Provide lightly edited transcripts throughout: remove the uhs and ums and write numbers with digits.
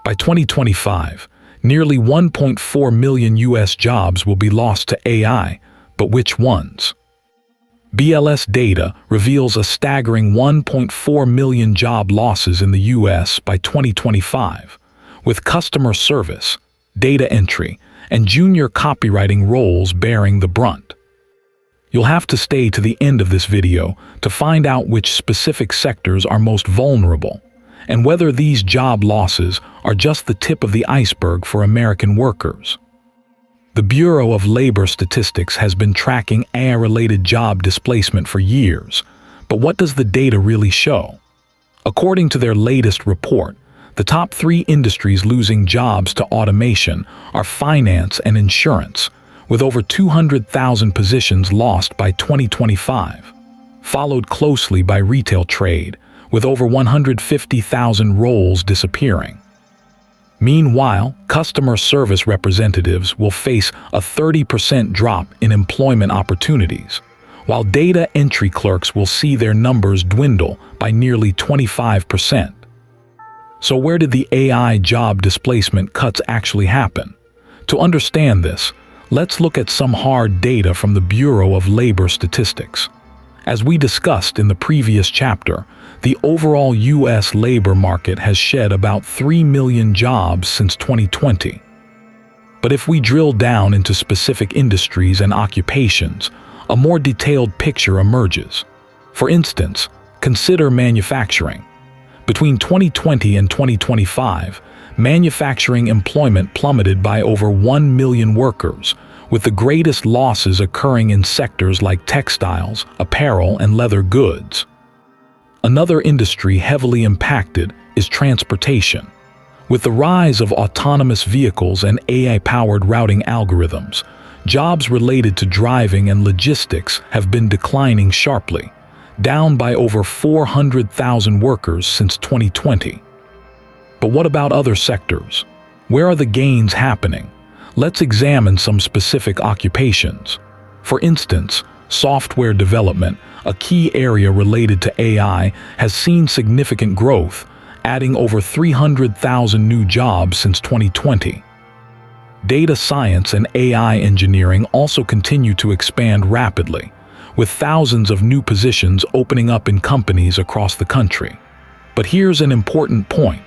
By 2025, nearly 1.4 million U.S. jobs will be lost to AI, but which ones? BLS data reveals a staggering 1.4 million job losses in the U.S. by 2025, with customer service, data entry, and junior copywriting roles bearing the brunt. You'll have to stay to the end of this video to find out which specific sectors are most vulnerable, and whether these job losses are just the tip of the iceberg for American workers. The Bureau of Labor Statistics has been tracking AI-related job displacement for years, but what does the data really show? According to their latest report, the top 3 industries losing jobs to automation are finance and insurance, with over 200,000 positions lost by 2025, followed closely by retail trade, with over 150,000 roles disappearing. Meanwhile, customer service representatives will face a 30% drop in employment opportunities, while data entry clerks will see their numbers dwindle by nearly 25%. So where did the AI job displacement cuts actually happen? To understand this, let's look at some hard data from the Bureau of Labor Statistics. As we discussed in the previous chapter, the overall U.S. labor market has shed about 3 million jobs since 2020. But if we drill down into specific industries and occupations, a more detailed picture emerges. For instance, consider manufacturing. Between 2020 and 2025, manufacturing employment plummeted by over 1 million workers, with the greatest losses occurring in sectors like textiles, apparel, and leather goods. Another industry heavily impacted is transportation. With the rise of autonomous vehicles and AI-powered routing algorithms, jobs related to driving and logistics have been declining sharply, down by over 400,000 workers since 2020. But what about other sectors? Where are the gains happening? Let's examine some specific occupations. For instance, software development, a key area related to AI, has seen significant growth, adding over 300,000 new jobs since 2020. Data science and AI engineering also continue to expand rapidly, with thousands of new positions opening up in companies across the country. But here's an important point.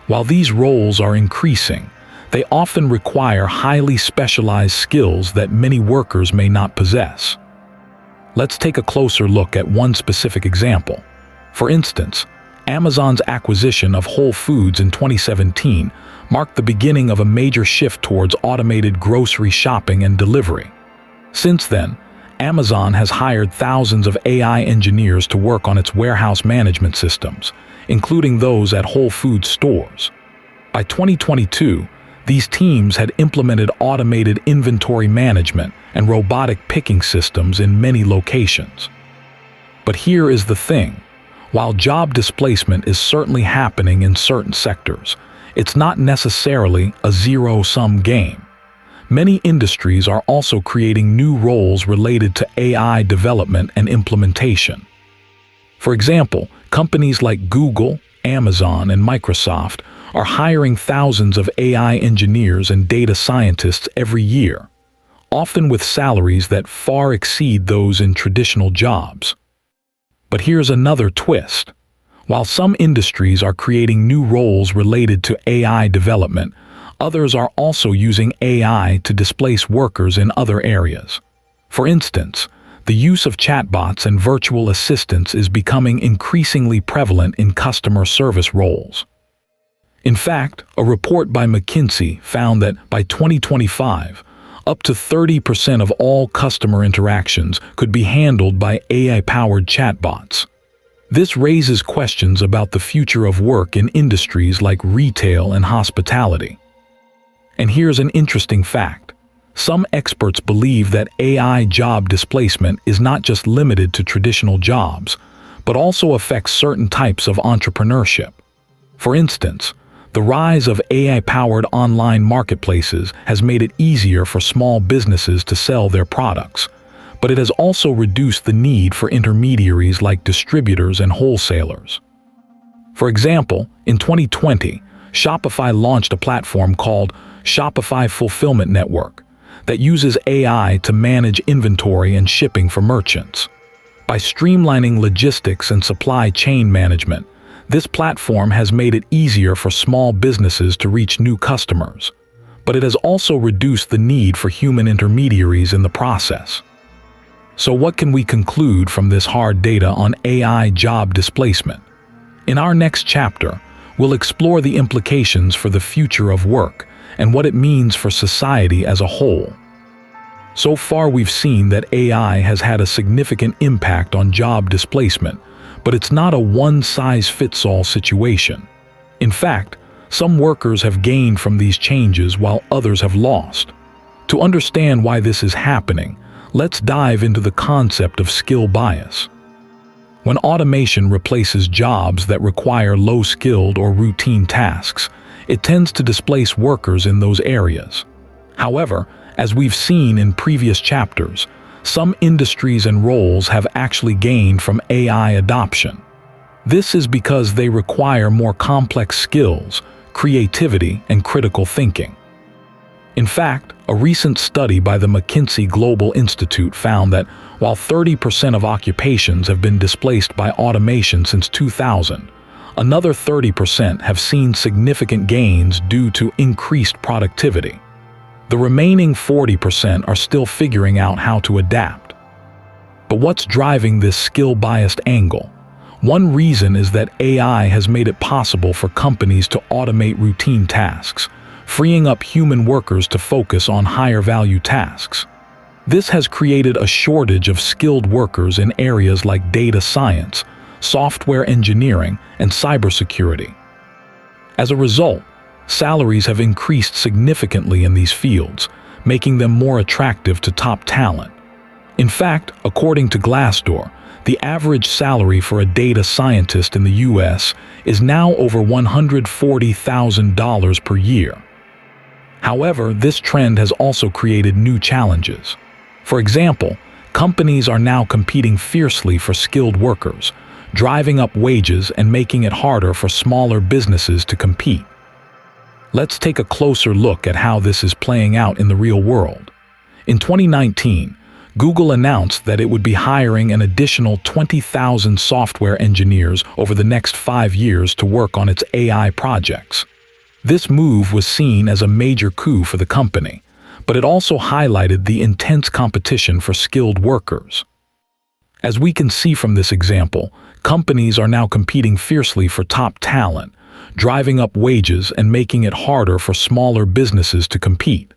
While these roles are increasing, they often require highly specialized skills that many workers may not possess. Let's take a closer look at one specific example. For instance, Amazon's acquisition of Whole Foods in 2017 marked the beginning of a major shift towards automated grocery shopping and delivery. Since then, Amazon has hired thousands of AI engineers to work on its warehouse management systems, including those at Whole Foods stores. By 2022, these teams had implemented automated inventory management and robotic picking systems in many locations. But here is the thing. While job displacement is certainly happening in certain sectors, it's not necessarily a zero-sum game. Many industries are also creating new roles related to AI development and implementation. For example, companies like Google, Amazon, and Microsoft are hiring thousands of AI engineers and data scientists every year, often with salaries that far exceed those in traditional jobs. But here's another twist. While some industries are creating new roles related to AI development, others are also using AI to displace workers in other areas. For instance, the use of chatbots and virtual assistants is becoming increasingly prevalent in customer service roles. In fact, a report by McKinsey found that by 2025, up to 30% of all customer interactions could be handled by AI-powered chatbots. This raises questions about the future of work in industries like retail and hospitality. And here's an interesting fact. Some experts believe that AI job displacement is not just limited to traditional jobs, but also affects certain types of entrepreneurship. For instance, the rise of AI-powered online marketplaces has made it easier for small businesses to sell their products, but it has also reduced the need for intermediaries like distributors and wholesalers. For example, in 2020, Shopify launched a platform called Shopify Fulfillment Network that uses AI to manage inventory and shipping for merchants. By streamlining logistics and supply chain management, this platform has made it easier for small businesses to reach new customers, but it has also reduced the need for human intermediaries in the process. So what can we conclude from this hard data on AI job displacement? In our next chapter, we'll explore the implications for the future of work and what it means for society as a whole. So far, we've seen that AI has had a significant impact on job displacement, but it's not a one-size-fits-all situation. In fact, some workers have gained from these changes while others have lost. To understand why this is happening, let's dive into the concept of skill bias. When automation replaces jobs that require low-skilled or routine tasks, it tends to displace workers in those areas. However, as we've seen in previous chapters, some industries and roles have actually gained from AI adoption. This is because they require more complex skills, creativity, and critical thinking. In fact, a recent study by the McKinsey Global Institute found that while 30% of occupations have been displaced by automation since 2000, another 30% have seen significant gains due to increased productivity. The remaining 40% are still figuring out how to adapt. But what's driving this skill-biased angle? One reason is that AI has made it possible for companies to automate routine tasks, freeing up human workers to focus on higher-value tasks. This has created a shortage of skilled workers in areas like data science, software engineering, and cybersecurity. As a result, salaries have increased significantly in these fields, making them more attractive to top talent. In fact, according to Glassdoor, the average salary for a data scientist in the US is now over $140,000 per year. However, this trend has also created new challenges. For example, companies are now competing fiercely for skilled workers, driving up wages and making it harder for smaller businesses to compete. Let's take a closer look at how this is playing out in the real world. In 2019, Google announced that it would be hiring an additional 20,000 software engineers over the next 5 years to work on its AI projects. This move was seen as a major coup for the company, but it also highlighted the intense competition for skilled workers. As we can see from this example, companies are now competing fiercely for top talent, driving up wages and making it harder for smaller businesses to compete.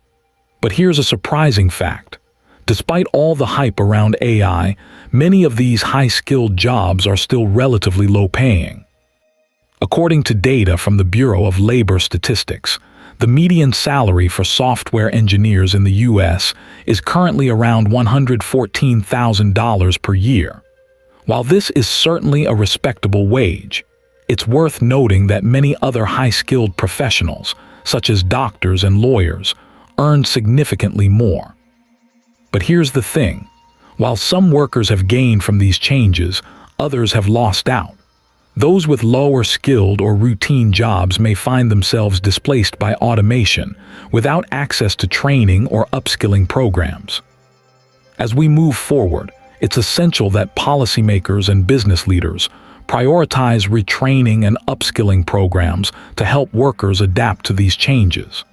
But here's a surprising fact. Despite all the hype around AI, many of these high-skilled jobs are still relatively low-paying. According to data from the Bureau of Labor Statistics, the median salary for software engineers in the US is currently around $114,000 per year. While this is certainly a respectable wage, it's worth noting that many other high-skilled professionals, such as doctors and lawyers, earn significantly more. But here's the thing. While some workers have gained from these changes, others have lost out. Those with lower skilled or routine jobs may find themselves displaced by automation without access to training or upskilling programs. As we move forward, it's essential that policymakers and business leaders prioritize retraining and upskilling programs to help workers adapt to these changes.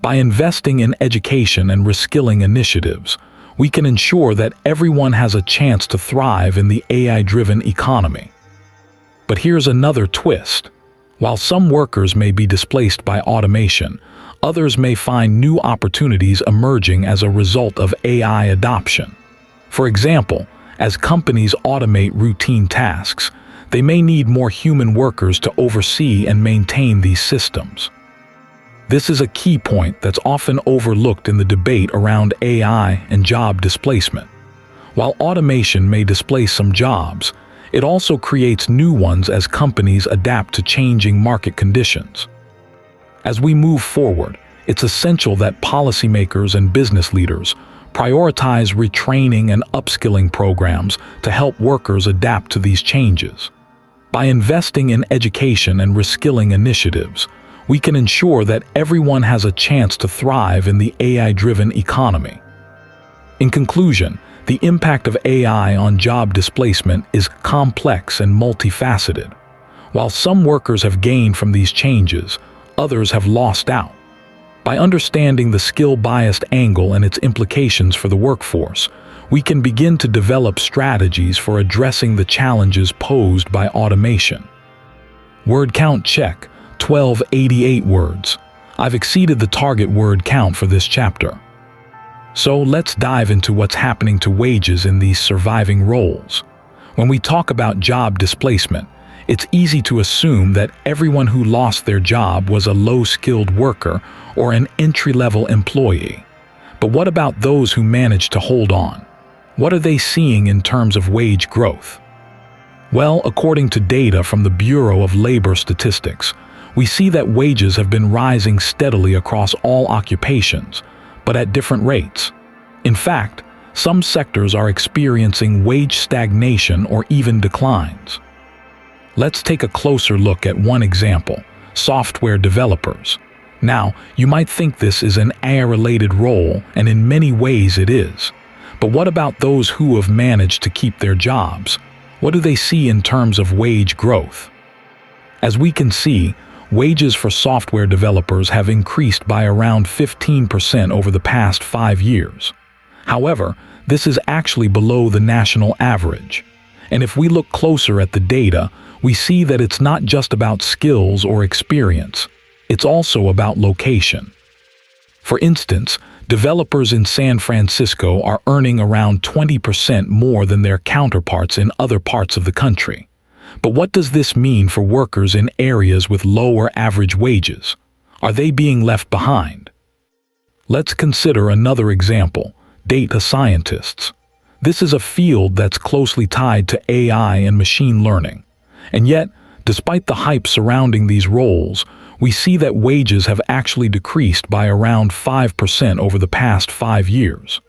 By investing in education and reskilling initiatives, we can ensure that everyone has a chance to thrive in the AI-driven economy. But here's another twist. While some workers may be displaced by automation, others may find new opportunities emerging as a result of AI adoption. For example, as companies automate routine tasks, they may need more human workers to oversee and maintain these systems. This is a key point that's often overlooked in the debate around AI and job displacement. While automation may displace some jobs, it also creates new ones as companies adapt to changing market conditions. As we move forward, it's essential that policymakers and business leaders prioritize retraining and upskilling programs to help workers adapt to these changes. By investing in education and reskilling initiatives, we can ensure that everyone has a chance to thrive in the AI-driven economy. In conclusion, the impact of AI on job displacement is complex and multifaceted. While some workers have gained from these changes, others have lost out. By understanding the skill-biased angle and its implications for the workforce, we can begin to develop strategies for addressing the challenges posed by automation. Word count check, 1288 words. I've exceeded the target word count for this chapter. So let's dive into what's happening to wages in these surviving roles. When we talk about job displacement, it's easy to assume that everyone who lost their job was a low-skilled worker or an entry-level employee. But what about those who managed to hold on? What are they seeing in terms of wage growth? Well, according to data from the Bureau of Labor Statistics, we see that wages have been rising steadily across all occupations, but at different rates. In fact, some sectors are experiencing wage stagnation or even declines. Let's take a closer look at one example: software developers. Now, you might think this is an AI-related role, and in many ways it is. But what about those who have managed to keep their jobs? What do they see in terms of wage growth? As we can see, wages for software developers have increased by around 15% over the past 5 years. However, this is actually below the national average. And if we look closer at the data, we see that it's not just about skills or experience. It's also about location. For instance, developers in San Francisco are earning around 20% more than their counterparts in other parts of the country. But what does this mean for workers in areas with lower average wages? Are they being left behind? Let's consider another example: data scientists. This is a field that's closely tied to AI and machine learning. And yet, despite the hype surrounding these roles, we see that wages have actually decreased by around 5% over the past 5 years.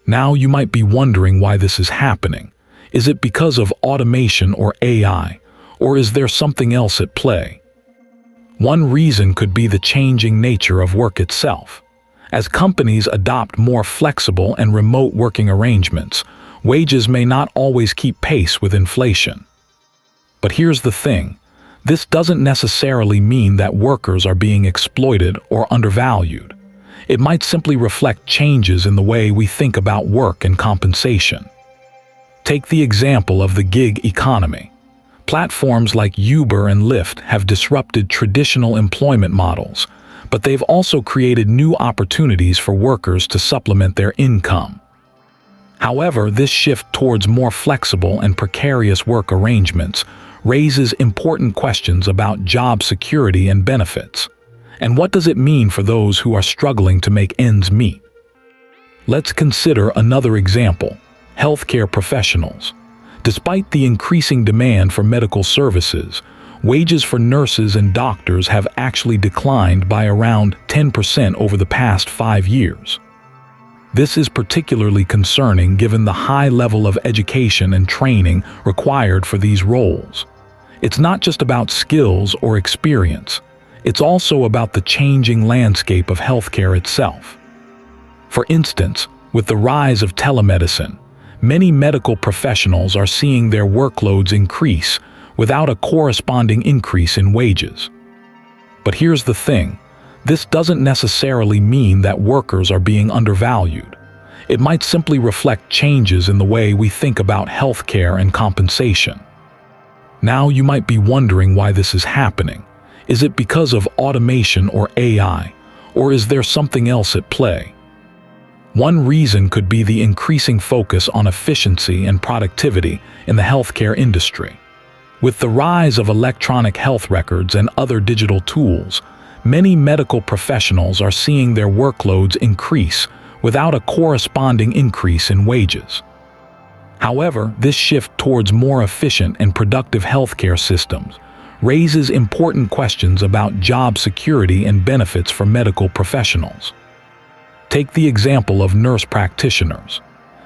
Now you might be wondering why this is happening. Is it because of automation or AI, or is there something else at play? One reason could be the changing nature of work itself. As companies adopt more flexible and remote working arrangements, wages may not always keep pace with inflation. But here's the thing: this doesn't necessarily mean that workers are being exploited or undervalued. It might simply reflect changes in the way we think about work and compensation. Take the example of the gig economy. Platforms like Uber and Lyft have disrupted traditional employment models, but they've also created new opportunities for workers to supplement their income. However, this shift towards more flexible and precarious work arrangements raises important questions about job security and benefits. And what does it mean for those who are struggling to make ends meet? Let's consider another example: healthcare professionals. Despite the increasing demand for medical services, wages for nurses and doctors have actually declined by around 10% over the past 5 years. This is particularly concerning given the high level of education and training required for these roles. It's not just about skills or experience. It's also about the changing landscape of healthcare itself. For instance, with the rise of telemedicine, many medical professionals are seeing their workloads increase without a corresponding increase in wages. But here's the thing: this doesn't necessarily mean that workers are being undervalued. It might simply reflect changes in the way we think about healthcare and compensation. Now you might be wondering why this is happening. Is it because of automation or AI, or is there something else at play? One reason could be the increasing focus on efficiency and productivity in the healthcare industry. With the rise of electronic health records and other digital tools, many medical professionals are seeing their workloads increase without a corresponding increase in wages. However, this shift towards more efficient and productive healthcare systems raises important questions about job security and benefits for medical professionals. Take the example of nurse practitioners.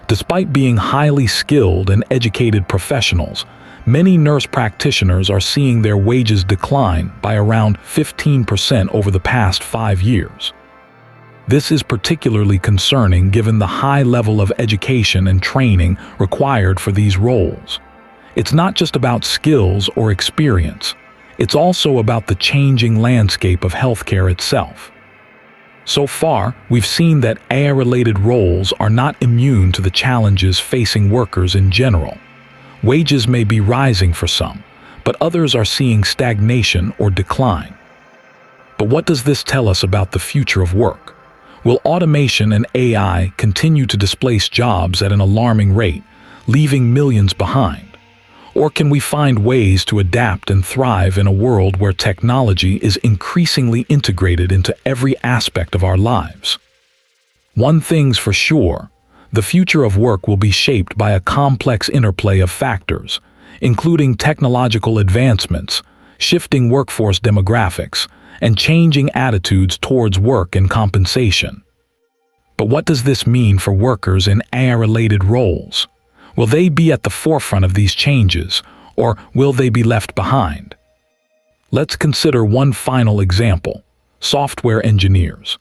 Despite being highly skilled and educated professionals, many nurse practitioners are seeing their wages decline by around 15% over the past 5 years. This is particularly concerning given the high level of education and training required for these roles. It's not just about skills or experience, it's also about the changing landscape of healthcare itself. So far, we've seen that AI-related roles are not immune to the challenges facing workers in general. Wages may be rising for some, but others are seeing stagnation or decline. But what does this tell us about the future of work? Will automation and AI continue to displace jobs at an alarming rate, leaving millions behind? Or can we find ways to adapt and thrive in a world where technology is increasingly integrated into every aspect of our lives? One thing's for sure, the future of work will be shaped by a complex interplay of factors, including technological advancements, shifting workforce demographics, and changing attitudes towards work and compensation. But what does this mean for workers in AI-related roles? Will they be at the forefront of these changes, or will they be left behind? Let's consider one final example: software engineers.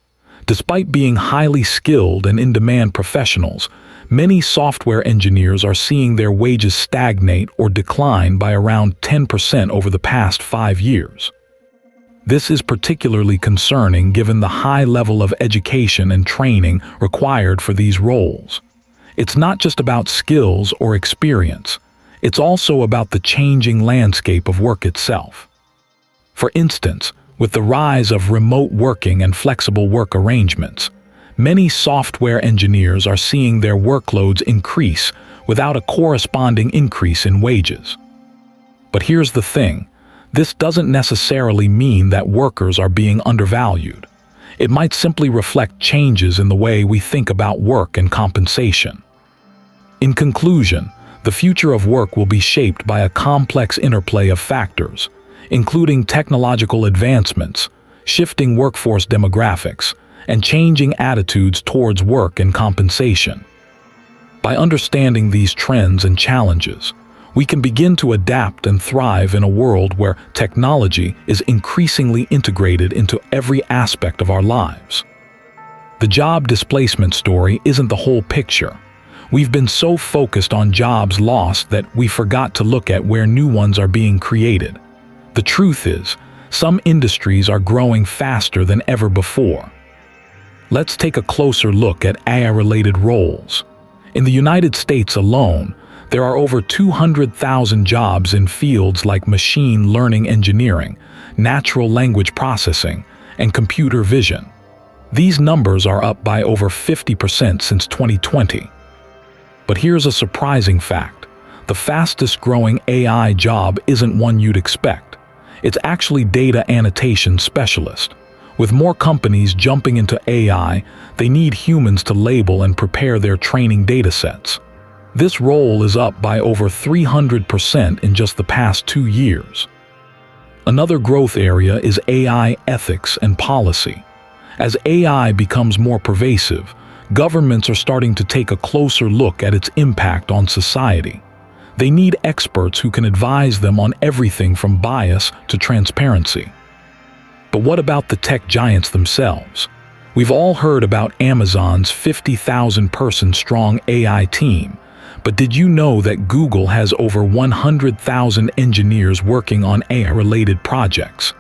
Despite being highly skilled and in-demand professionals, many software engineers are seeing their wages stagnate or decline by around 10% over the past 5 years. This is particularly concerning given the high level of education and training required for these roles. It's not just about skills or experience, it's also about the changing landscape of work itself. For instance, with the rise of remote working and flexible work arrangements, many software engineers are seeing their workloads increase without a corresponding increase in wages. But here's the thing. This doesn't necessarily mean that workers are being undervalued. It might simply reflect changes in the way we think about work and compensation. In conclusion, the future of work will be shaped by a complex interplay of factors, including technological advancements, shifting workforce demographics, and changing attitudes towards work and compensation. By understanding these trends and challenges, we can begin to adapt and thrive in a world where technology is increasingly integrated into every aspect of our lives. The job displacement story isn't the whole picture. We've been so focused on jobs lost that we forgot to look at where new ones are being created. The truth is, some industries are growing faster than ever before. Let's take a closer look at AI-related roles. In the United States alone, there are over 200,000 jobs in fields like machine learning engineering, natural language processing, and computer vision. These numbers are up by over 50% since 2020. But here's a surprising fact. The fastest-growing AI job isn't one you'd expect. It's actually data annotation specialist. With more companies jumping into AI, they need humans to label and prepare their training datasets. This role is up by over 300% in just the past 2 years. Another growth area is AI ethics and policy. As AI becomes more pervasive, governments are starting to take a closer look at its impact on society. They need experts who can advise them on everything from bias to transparency. But what about the tech giants themselves? We've all heard about Amazon's 50,000-person strong AI team. But did you know that Google has over 100,000 engineers working on AI-related projects?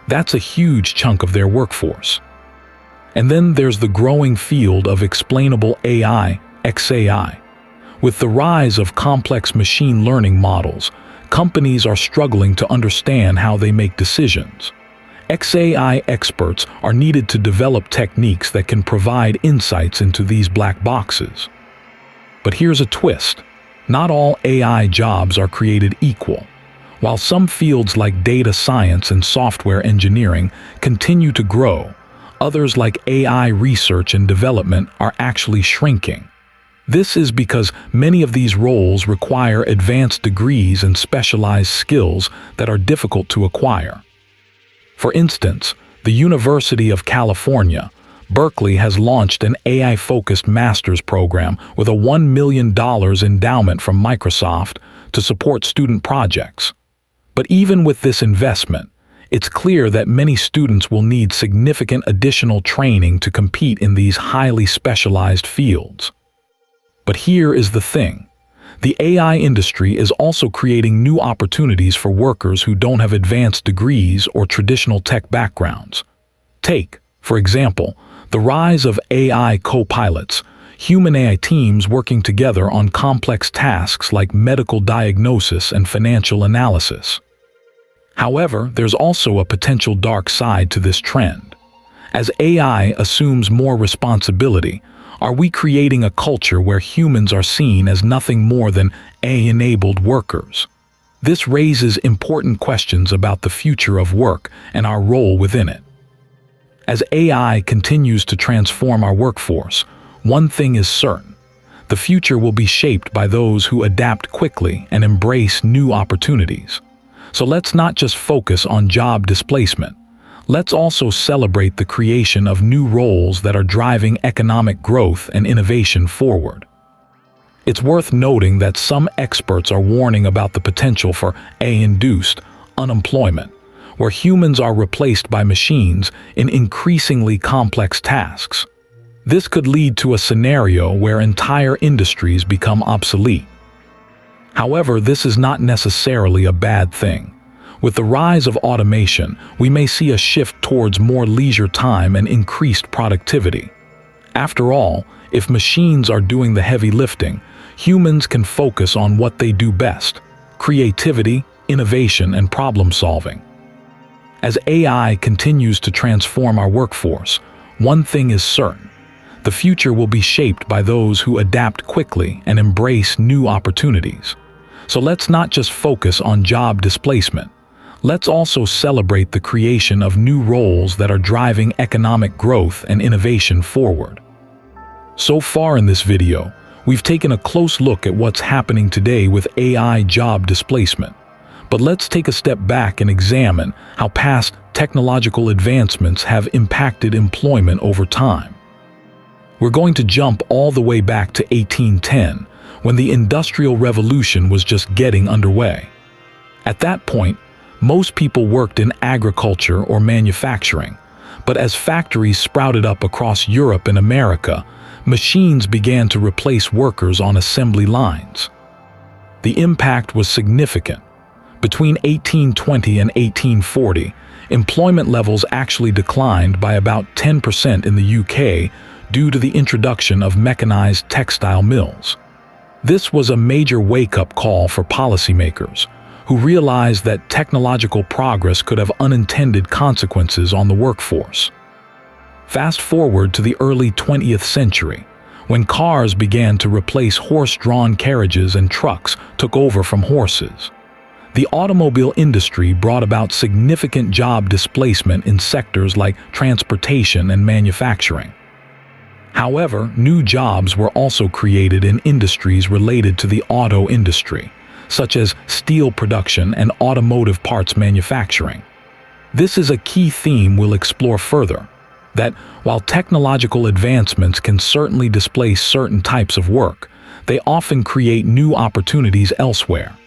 That's a huge chunk of their workforce. And then there's the growing field of explainable AI, XAI. With the rise of complex machine learning models, companies are struggling to understand how they make decisions. XAI experts are needed to develop techniques that can provide insights into these black boxes. But here's a twist. Not all AI jobs are created equal. While some fields like data science and software engineering continue to grow, others like AI research and development are actually shrinking. This is because many of these roles require advanced degrees and specialized skills that are difficult to acquire. For instance, the University of California, Berkeley has launched an AI-focused master's program with a $1 million endowment from Microsoft to support student projects. But even with this investment, it's clear that many students will need significant additional training to compete in these highly specialized fields. But here is the thing. The AI industry is also creating new opportunities for workers who don't have advanced degrees or traditional tech backgrounds. Take, for example, the rise of AI co-pilots, human AI teams working together on complex tasks like medical diagnosis and financial analysis. However, there's also a potential dark side to this trend. As AI assumes more responsibility, are we creating a culture where humans are seen as nothing more than AI-enabled workers? This raises important questions about the future of work and our role within it. As AI continues to transform our workforce, one thing is certain: the future will be shaped by those who adapt quickly and embrace new opportunities. So let's not just focus on job displacement. Let's also celebrate the creation of new roles that are driving economic growth and innovation forward. It's worth noting that some experts are warning about the potential for AI-induced unemployment, where humans are replaced by machines in increasingly complex tasks. This could lead to a scenario where entire industries become obsolete. However, this is not necessarily a bad thing. With the rise of automation, we may see a shift towards more leisure time and increased productivity. After all, if machines are doing the heavy lifting, humans can focus on what they do best: creativity, innovation, and problem solving. As AI continues to transform our workforce, one thing is certain: the future will be shaped by those who adapt quickly and embrace new opportunities. So let's not just focus on job displacement. Let's also celebrate the creation of new roles that are driving economic growth and innovation forward. So far in this video, we've taken a close look at what's happening today with AI job displacement. But let's take a step back and examine how past technological advancements have impacted employment over time. We're going to jump all the way back to 1810, when the Industrial Revolution was just getting underway. At that point, most people worked in agriculture or manufacturing, but as factories sprouted up across Europe and America, machines began to replace workers on assembly lines. The impact was significant. Between 1820 and 1840, employment levels actually declined by about 10% in the UK due to the introduction of mechanized textile mills. This was a major wake-up call for policymakers, who realized that technological progress could have unintended consequences on the workforce. Fast forward to the early 20th century, when cars began to replace horse-drawn carriages and trucks took over from horses. The automobile industry brought about significant job displacement in sectors like transportation and manufacturing. However, new jobs were also created in industries related to the auto industry, such as steel production and automotive parts manufacturing. This is a key theme we'll explore further, that while technological advancements can certainly displace certain types of work, they often create new opportunities elsewhere.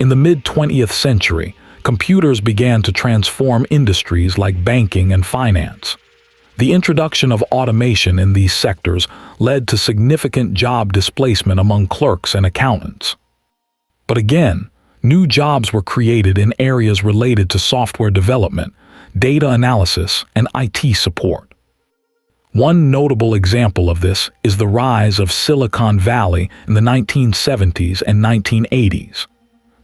In the mid-20th century, computers began to transform industries like banking and finance. The introduction of automation in these sectors led to significant job displacement among clerks and accountants. But again, new jobs were created in areas related to software development, data analysis, and IT support. One notable example of this is the rise of Silicon Valley in the 1970s and 1980s.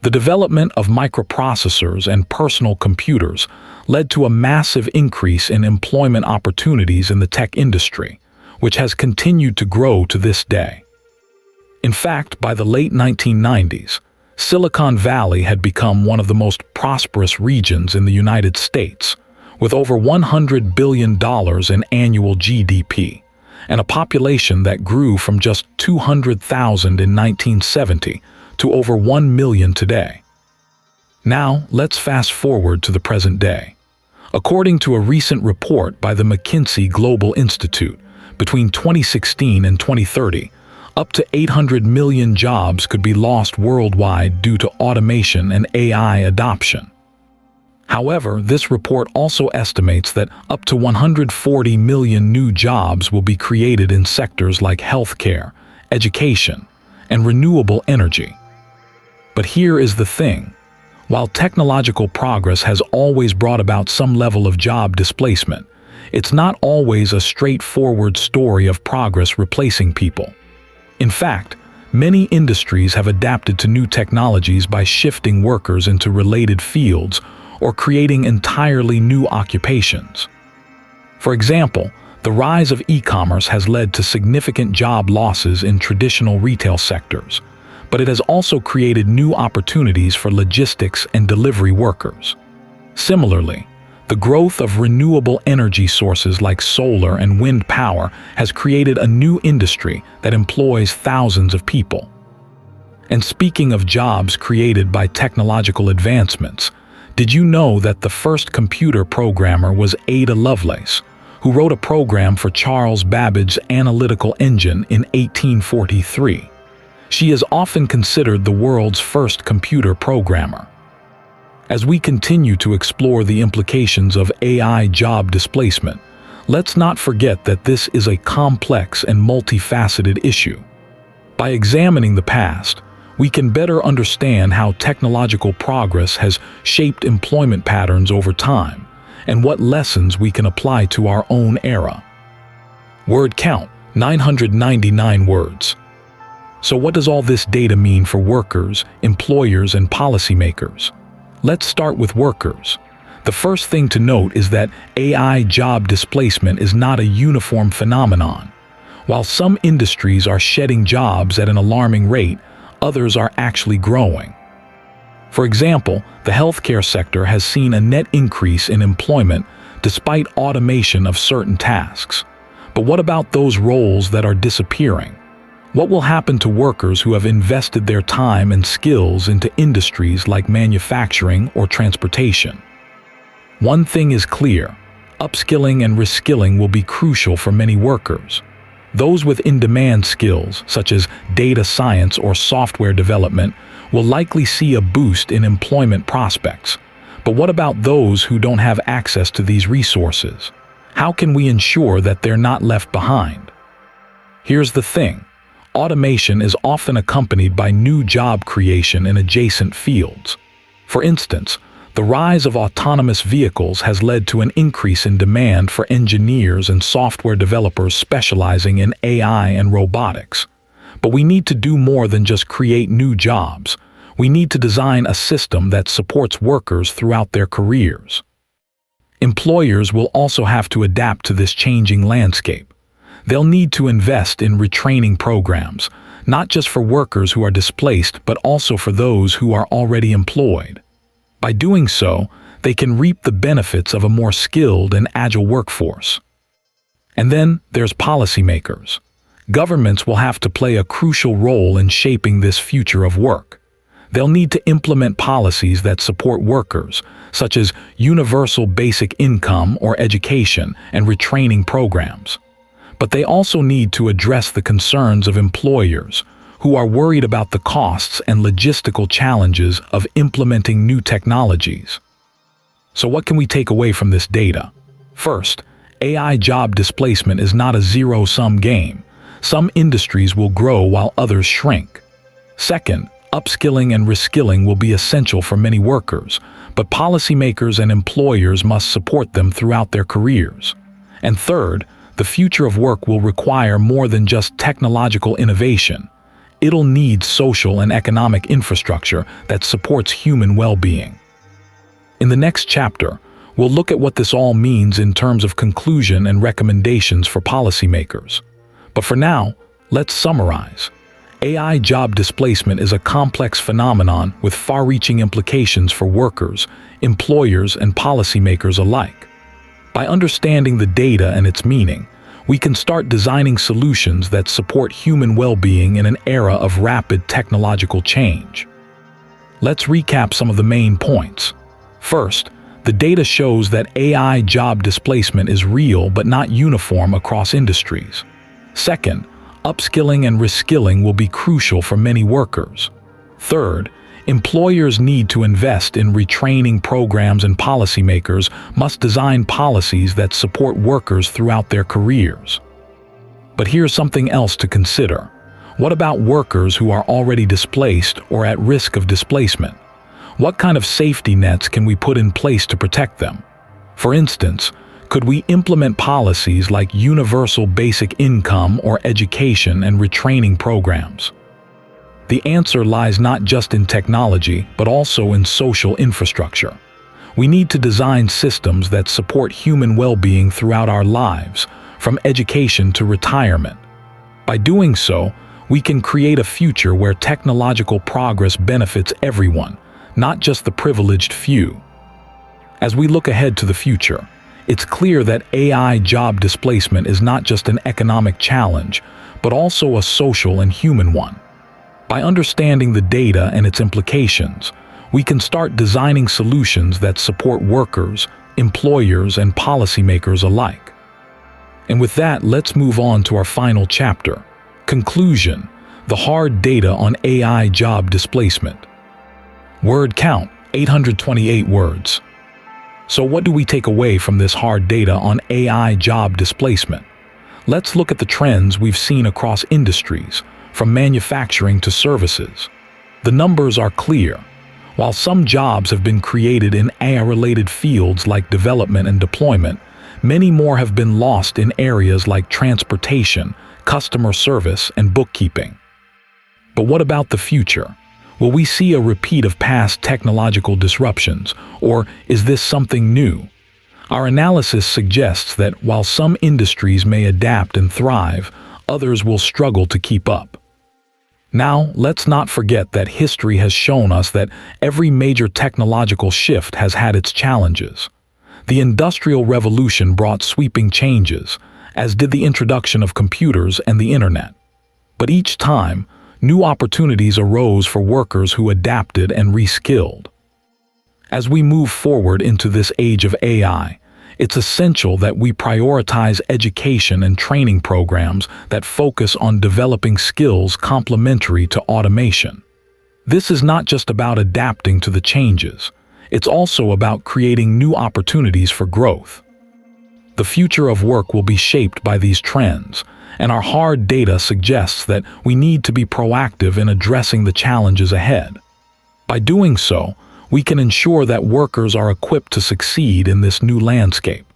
The development of microprocessors and personal computers led to a massive increase in employment opportunities in the tech industry, which has continued to grow to this day. In fact, by the late 1990s, Silicon Valley had become one of the most prosperous regions in the United States, with over $100 billion in annual GDP, and a population that grew from just 200,000 in 1970 to over 1 million today. Now, let's fast forward to the present day. According to a recent report by the McKinsey Global Institute, between 2016 and 2030, Up to 800 million jobs could be lost worldwide due to automation and AI adoption. However, this report also estimates that up to 140 million new jobs will be created in sectors like healthcare, education, and renewable energy. But here is the thing. While technological progress has always brought about some level of job displacement, it's not always a straightforward story of progress replacing people. In fact, many industries have adapted to new technologies by shifting workers into related fields or creating entirely new occupations. For example, the rise of e-commerce has led to significant job losses in traditional retail sectors, but it has also created new opportunities for logistics and delivery workers. Similarly, the growth of renewable energy sources like solar and wind power has created a new industry that employs thousands of people. And speaking of jobs created by technological advancements, did you know that the first computer programmer was Ada Lovelace, who wrote a program for Charles Babbage's analytical engine in 1843? She is often considered the world's first computer programmer. As we continue to explore the implications of AI job displacement, let's not forget that this is a complex and multifaceted issue. By examining the past, we can better understand how technological progress has shaped employment patterns over time and what lessons we can apply to our own era. Word count: 999 words. So what does all this data mean for workers, employers, and policymakers? Let's start with workers. The first thing to note is that AI job displacement is not a uniform phenomenon. While some industries are shedding jobs at an alarming rate, others are actually growing. For example, the healthcare sector has seen a net increase in employment despite automation of certain tasks. But what about those roles that are disappearing? What will happen to workers who have invested their time and skills into industries like manufacturing or transportation? One thing is clear: upskilling and reskilling will be crucial for many workers. Those with in-demand skills, such as data science or software development, will likely see a boost in employment prospects. But what about those who don't have access to these resources? How can we ensure that they're not left behind? Here's the thing. Automation is often accompanied by new job creation in adjacent fields. For instance, the rise of autonomous vehicles has led to an increase in demand for engineers and software developers specializing in AI and robotics. But we need to do more than just create new jobs. We need to design a system that supports workers throughout their careers. Employers will also have to adapt to this changing landscape. They'll need to invest in retraining programs, not just for workers who are displaced, but also for those who are already employed. By doing so, they can reap the benefits of a more skilled and agile workforce. And then there's policymakers. Governments will have to play a crucial role in shaping this future of work. They'll need to implement policies that support workers, such as universal basic income or education and retraining programs. But they also need to address the concerns of employers, who are worried about the costs and logistical challenges of implementing new technologies. So what can we take away from this data? First, AI job displacement is not a zero-sum game. Some industries will grow while others shrink. Second, upskilling and reskilling will be essential for many workers, but policymakers and employers must support them throughout their careers. And third, the future of work will require more than just technological innovation. It'll need social and economic infrastructure that supports human well-being. In the next chapter, we'll look at what this all means in terms of conclusion and recommendations for policymakers. But for now, let's summarize. AI job displacement is a complex phenomenon with far-reaching implications for workers, employers, and policymakers alike. By understanding the data and its meaning, we can start designing solutions that support human well-being in an era of rapid technological change. Let's recap some of the main points. First, the data shows that AI job displacement is real but not uniform across industries. Second, Upskilling and reskilling will be crucial for many workers. Third, employers need to invest in retraining programs, and policymakers must design policies that support workers throughout their careers. But here's something else to consider. What about workers who are already displaced or at risk of displacement? What kind of safety nets can we put in place to protect them? For instance, could we implement policies like universal basic income or education and retraining programs? The answer lies not just in technology, but also in social infrastructure. We need to design systems that support human well-being throughout our lives, from education to retirement. By doing so, we can create a future where technological progress benefits everyone, not just the privileged few. As we look ahead to the future, it's clear that AI job displacement is not just an economic challenge, but also a social and human one. By understanding the data and its implications, we can start designing solutions that support workers, employers, and policymakers alike. And with that, let's move on to our final chapter. Conclusion: the hard data on AI job displacement. Word count: 828 words. So what do we take away from this hard data on AI job displacement? Let's look at the trends we've seen across industries, from manufacturing to services. The numbers are clear. While some jobs have been created in AI-related fields like development and deployment, many more have been lost in areas like transportation, customer service, and bookkeeping. But what about the future? Will we see a repeat of past technological disruptions, or is this something new? Our analysis suggests that while some industries may adapt and thrive, others will struggle to keep up. Now, let's not forget that history has shown us that every major technological shift has had its challenges. The Industrial Revolution brought sweeping changes, as did the introduction of computers and the internet. But each time, new opportunities arose for workers who adapted and reskilled. As we move forward into this age of AI, it's essential that we prioritize education and training programs that focus on developing skills complementary to automation. This is not just about adapting to the changes, it's also about creating new opportunities for growth. The future of work will be shaped by these trends, and our hard data suggests that we need to be proactive in addressing the challenges ahead. By doing so, we can ensure that workers are equipped to succeed in this new landscape.